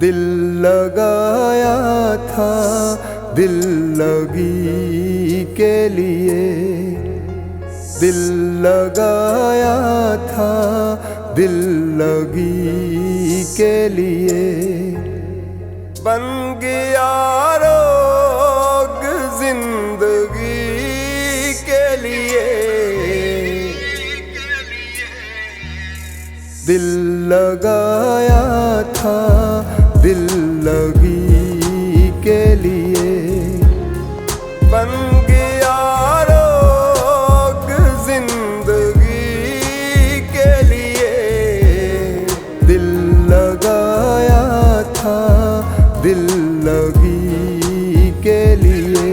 दिल लगाया था दिल लगी के लिए, दिल लगाया था दिल लगी के लिए। बन गया रोग जिंदगी के लिए, दिल लगाया था दिल लगी के लिए। बन गया रोग जिंदगी के लिए, दिल लगाया था दिल लगी के लिए।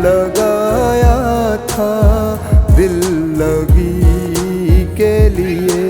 लगाया था दिल लगी के लिए।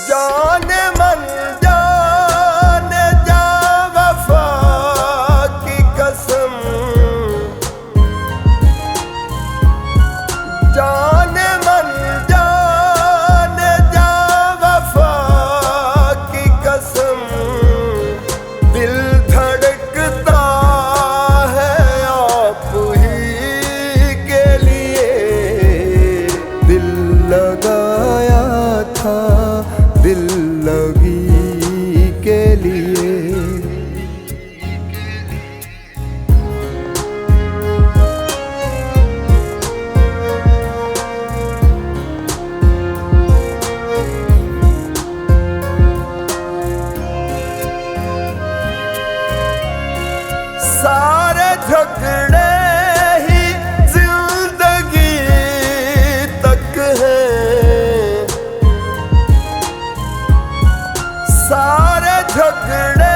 जाने मन जाने जा वफा की कसम, जाने मन जाने जा वफा की कसम। दिल धड़कता है आप ही के लिए, दिल लगाया था दिल लगी के लिए। सारे झगड़े ही जिंदगी तक हैं, सारे झगड़े